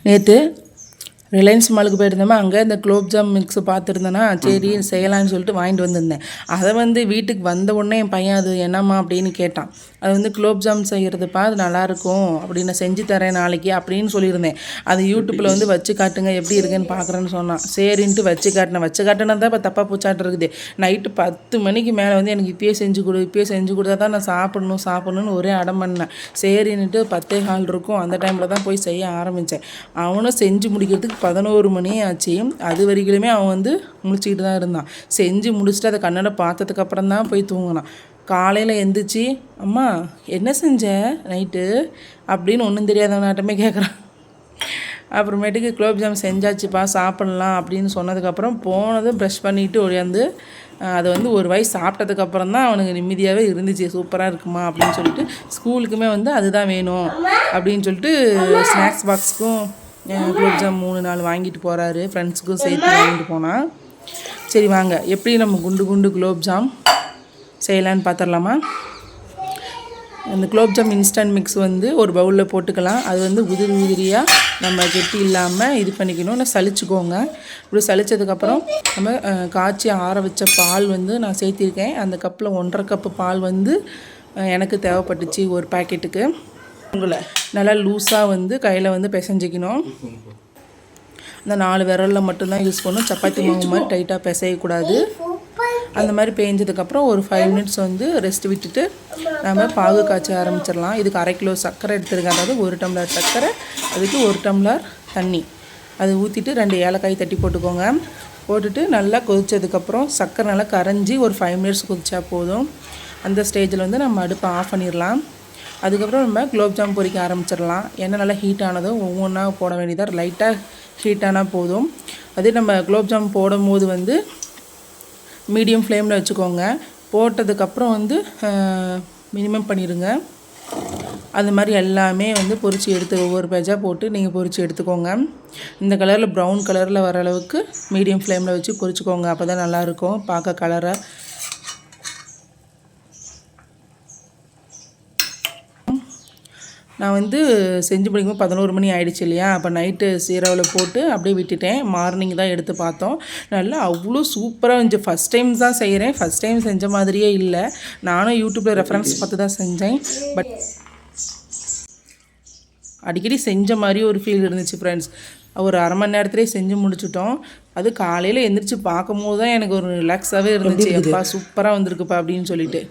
நேற்று ரிலையன்ஸ் மாலுக்கு போயிருந்தோமா, அங்கே இந்த குலோப்ஜாம் மிக்ஸ் பார்த்துருந்தேன்னா சரி செய்யலான்னு சொல்லிட்டு வாங்கிட்டு வந்திருந்தேன். அதை வீட்டுக்கு வந்த உடனே என் பையன் அது என்னம்மா அப்படின்னு கேட்டான். அது குலோப்ஜாம் செய்கிறதுப்பா, அது நல்லாயிருக்கும் அப்படின்னு செஞ்சு தரேன் நாளைக்கு அப்படின்னு சொல்லியிருந்தேன். அது யூடியூப்பில் வச்சு காட்டுங்க எப்படி இருக்குன்னு பார்க்குறேன்னு சொன்னான். சரின்ட்டு வச்சு காட்டினா தான் இப்போ தப்பாக பூச்சாட்டு இருக்குது. நைட்டு 10 மணிக்கு மேலே எனக்கு இப்பயே செஞ்சு கொடுத்தா தான் நான் சாப்பிட்ணுன்னு ஒரே அடம் பண்ணேன். சரின்னுட்டு 10:15 இருக்கும், அந்த டைமில் தான் போய் செய்ய ஆரம்பித்தேன். அவனும் செஞ்சு முடிக்கிறதுக்கு 11 மணி ஆச்சு. அது வரைக்குமே அவன் முழிச்சிக்கிட்டு தான் இருந்தான். செஞ்சு முடிச்சுட்டு அதை கண்ணாட பார்த்ததுக்கப்புறம் தான் போய் தூங்கினான். காலையில் எந்திரிச்சு, அம்மா என்ன செஞ்ச நைட்டு அப்படின்னு ஒன்றும் தெரியாதவனாட்டமே கேட்குறான். அப்புறமேட்டுக்கு குலோப்ஜாம் செஞ்சாச்சுப்பா சாப்பிட்லாம் அப்படின்னு சொன்னதுக்கப்புறம் போனதும் ப்ரஷ் பண்ணிவிட்டு ஒடியாந்து அதை ஒரு வாய் சாப்பிட்டதுக்கப்புறம் தான் அவனுக்கு நிம்மதியாகவே இருந்துச்சு. சூப்பராக இருக்குமா அப்படின்னு சொல்லிட்டு ஸ்கூலுக்குமே அதுதான் வேணும் அப்படின்னு சொல்லிட்டு ஸ்நாக்ஸ் பாக்ஸுக்கும் குலோப்ஜாம் 3-4 வாங்கிட்டு போகிறாரு. ஃப்ரெண்ட்ஸுக்கும் சேர்த்து வாங்கிட்டு போனால். சரி வாங்க எப்படி நம்ம குண்டு குலோப்ஜாம் செய்யலான்னு பார்த்துடலாமா. அந்த குலோப்ஜாம் இன்ஸ்டன்ட் மிக்ஸ் ஒரு பவுலில் போட்டுக்கலாம். அது உதிரியாக நம்ம கெட்டி இல்லாமல் இது பண்ணிக்கணும். நான் சளிச்சுக்கோங்க. இப்படி சளிச்சதுக்கப்புறம் நம்ம காய்ச்சி ஆற வச்ச பால் நான் சேர்த்திருக்கேன். அந்த கப்பில் 1.5 கப்பு பால் எனக்கு தேவைப்பட்டுச்சு ஒரு பேக்கெட்டுக்கு. உங்களை நல்லா லூஸாக கையில் பிசைஞ்சிக்கணும். அந்த 4 விரலில் மட்டும்தான் யூஸ் பண்ணணும். சப்பாத்தி மாவு மாதிரி டைட்டாக பிசையக்கூடாது. அந்த மாதிரி பேஞ்சதுக்கப்புறம் ஒரு 5 மினிட்ஸ் ரெஸ்ட் விட்டுட்டு நம்ம பாகு காய்ச்ச ஆரம்பிச்சிடலாம். இதுக்கு 1/2 கிலோ சர்க்கரை எடுத்துருக்கேன். அதாவது 1 டம்ளர் சர்க்கரை, அதுக்கு 1 டம்ளர் தண்ணி அது ஊற்றிட்டு 2 ஏலக்காய் தட்டி போட்டுக்கோங்க. போட்டுட்டு நல்லா கொதித்ததுக்கப்புறம் சர்க்கரை நல்லா கரைஞ்சி ஒரு 5 மினிட்ஸ் கொதிச்சா போதும். அந்த ஸ்டேஜில் நம்ம அடுப்பை ஆஃப் பண்ணிடலாம். அதுக்கப்புறம் நம்ம குலோப்ஜாம் பொரிக்க ஆரம்பிச்சிடலாம். எண்ணெய் நல்லா ஹீட் ஆனதும் ஒவ்வொன்றா போட வேண்டியதாக, லைட்டாக ஹீட் ஆனால் போதும். அதே நம்ம குலோப்ஜாம் போடும் போது மீடியம் ஃப்ளேமில் வச்சுக்கோங்க. போட்டதுக்கப்புறம் மினிமம் பண்ணிடுங்க. அந்த மாதிரி எல்லாமே பொரித்து எடுத்து ஒவ்வொரு பேஜாக போட்டு நீங்கள் பொரித்து எடுத்துக்கோங்க. இந்த கலரில் ப்ரௌன் கலரில் வர அளவுக்கு மீடியம் ஃப்ளேமில் வச்சு பொரிச்சுக்கோங்க. அப்போ தான் நல்லாயிருக்கும் பார்க்க கலரை. நான் செஞ்சு முடிக்கும்போது 11 மணி ஆகிடுச்சு இல்லையா. அப்போ நைட்டு சீரவில் போட்டு அப்படியே விட்டுட்டேன். மார்னிங் தான் எடுத்து பார்த்தோம். நல்லா அவ்வளோ சூப்பராக இருந்துச்சு. ஃபஸ்ட் டைம் தான் செய்கிறேன். ஃபஸ்ட் டைம் செஞ்ச மாதிரியே இல்லை. நானும் யூடியூப்பில் ரெஃபரன்ஸ் பார்த்து தான் செஞ்சேன். பட் அடிக்கடி செஞ்ச மாதிரி ஒரு ஃபீல் இருந்துச்சு ஃப்ரெண்ட்ஸ். ஒரு 1/2 மணி நேரத்துலேயே செஞ்சு முடிச்சிட்டோம். அது காலையில் எந்திரிச்சு பார்க்கும் போது தான் எனக்கு ஒரு ரிலாக்ஸாகவே இருந்துச்சு. எப்பா சூப்பராக வந்திருக்குப்பா அப்படின்னு சொல்லிட்டு.